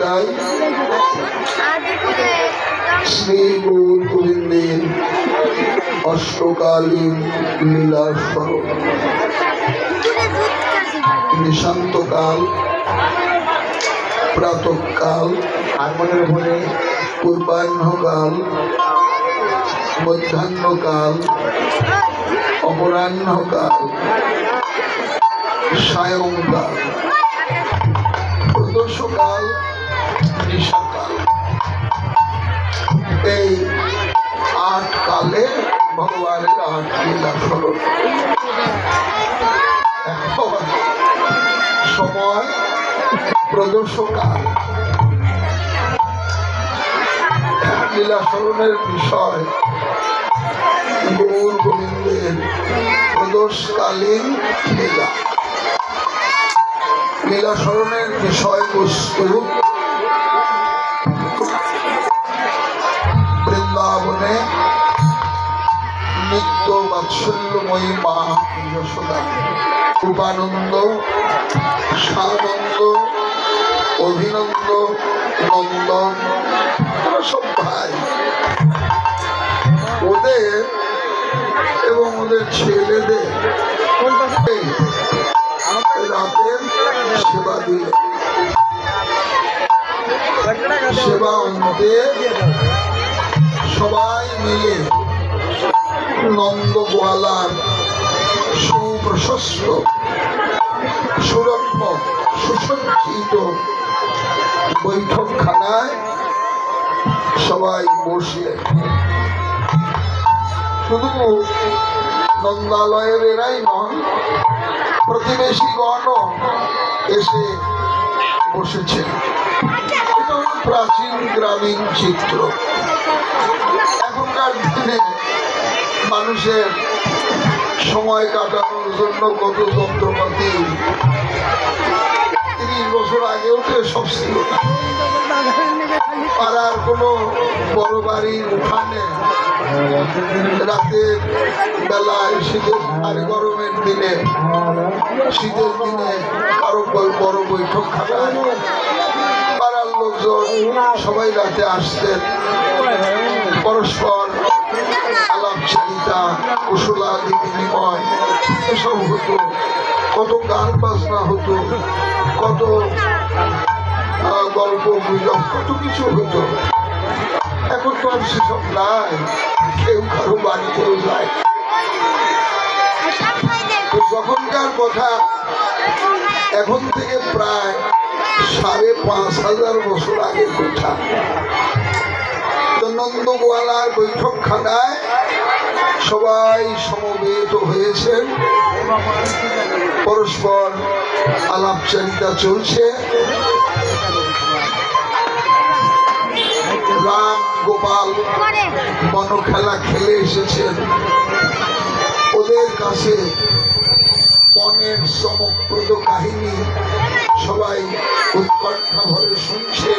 তাই শ্রী গৌর গোবিন্দের অষ্টকালীন লীলা স্মরণ। নিশান্তকাল, প্রাতঃকাল, পূর্বাহ্নকাল, মধ্যাহ্নকাল, অপরাহ্নকাল, সায়ংকাল, প্রদোষকাল, নিশাকাল, এই 8 কালে ভগবানের 8 লীলা স্মরণ। সময় প্রদোষকাল। লীলা স্মরণের বিষয় গৌর গোবিন্দের প্রদোষকালীন লীলা। লীলা স্মরণের বিষয়বস্তু বৃন্দাবনে নিত্য বাৎসল্যময়ী মা যশোদা, রূপানন্দ, সানন্দ, অভিনন্দ, নন্দন, সব ভাই, ওদের এবং ওদের ছেলেদের রাতের সেবা দিলে। সেবা অন্তে সবাই মিলে নন্দ গোয়ালার সুপ্রশস্ত সুরম্য সুসজ্জিত বৈঠকখানায় সবাই বসে, শুধু নন্দালয়ের এরাই নয়, প্রতিবেশীগণ এসে বসেছে। প্রাচীন গ্রামীণ চিত্র। এখনকার দিনে মানুষের সময় কাটানোর জন্য কত যন্ত্রপাতি, 30 বছর আগেও তো সব ছিল না। পাড়ার কোনো বড় বাড়ির উঠানে রাতের বেলায়, শীতের আর গরমের দিনে, শীতের দিনে কারো বড় বৈঠক খানায় পাড়ার লোকজন সবাই রাতে আসতেন। পরস্পর আলাপচারিতা, কুশলাদি বিনিময় এসব হতো। কত গান বাজনা হতো, কত গল্প গুজব, কত কিছু হতো। এখন তো আর সেসব নাই, কেউ কারো বাড়িতেও যায়। যখনকার কথা, এখন থেকে প্রায় 5,500 বছর আগের কথা। নন্দ গোয়ালার বৈঠকখানায় সবাই সমবেত হয়েছেন, পরস্পর আলাপচারিতা চলছে। রাম গোপাল বনখেলা খেলে এসেছেন, ওদের কাছে বনের চমকপ্রদ কাহিনী সবাই উৎকণ্ঠা ভরে শুনছে।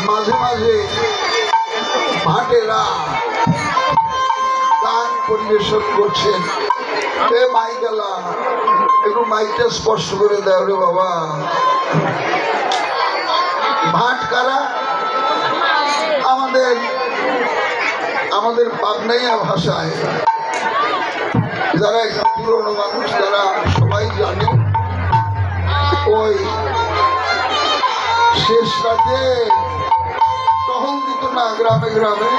মাঝে মাঝে ভাটেরা গান পরিবেশন করছেন। এ মাইকেলা, একটু মাইকটা স্পর্শ করে দেয় রে বাবা। ভাট কারা? আমাদের পাবনাইয়া ভাষায় যারা একদম পুরনো মানুষ, তারা সবাই জানে, ওই শেষ রাতে টহল দিত না গ্রামে গ্রামে,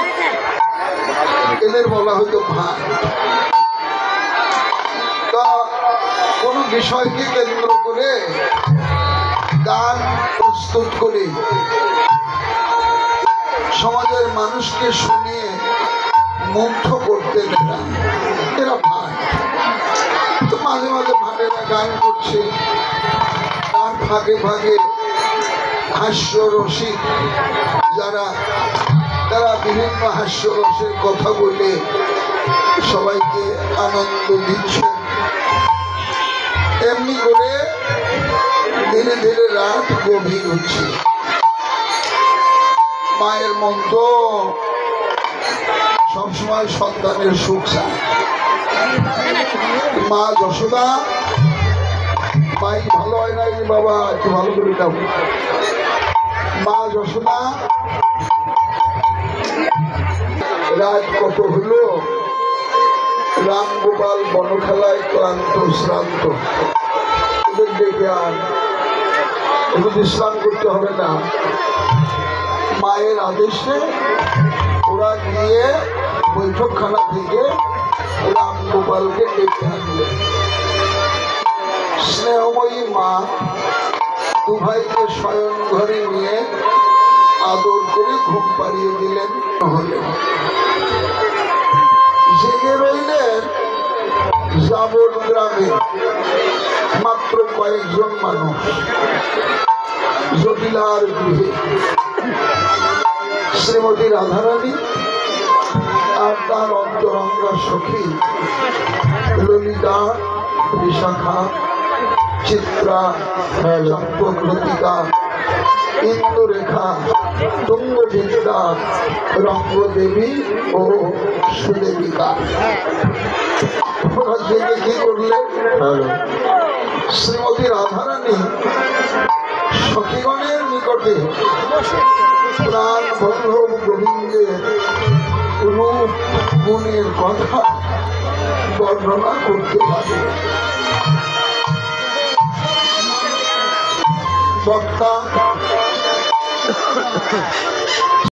এদের বলা হতো ভাট। তা কোনো বিষয়কে কেন্দ্র করে গান প্রস্তুত করে সমাজের মানুষকে শুনিয়ে মুগ্ধ করতে না, এরা ভাট। তো মাঝে মাঝে ভাটেরা গান করছে, তার ফাঁকে ফাঁকে হাস্যরসিক যারা, তারা বিভিন্ন হাস্যরসের কথা বলে সবাইকে আনন্দ দিচ্ছে। এমনি করে ধীরে ধীরে রাত গভীর হচ্ছে। মায়ের মন তো সবসময় সন্তানের সুখ চায়। মা যশোদা মাই ভালো হয় নাই বাবা, একটু ভালো করে দাও। মা যশোদা, রাত কত হলো, রাম গোপাল বনখেলায় ক্লান্ত শ্রান্ত, এদের ডেকে আন, একটু বিশ্রাম করতে হবে না। মায়ের আদেশে ওরা গিয়ে বৈঠকখানা থেকে রাম গোপালকে ডেকে আনবে। স্নেহময়ী মা দু ভাইকে শয়ন ঘরে নিয়ে আদর করে ঘুম পাড়িয়ে দিলেন। জেগে রইলেন জাবর গ্রামে মাত্র কয়েকজন মানুষ, জটিলার গৃহে শ্রীমতী রাধারানী আর তার অন্তরঙ্গা সখী ললিতা, বিশাখা, চিত্রা, চম্পকৃতিকা, ইন্দুরেখা, তুঙ্গবিদ্যা, রঙ্গদেবী ও সুদেবিকা। ওরা জেগে কি করলেন? শ্রীমতী রাধারানী সখীগণের নিকটে প্রাণ বল্লভ গোবিন্দের রূপ গুণের কথা বর্ণনা করতে পারে। বক্তা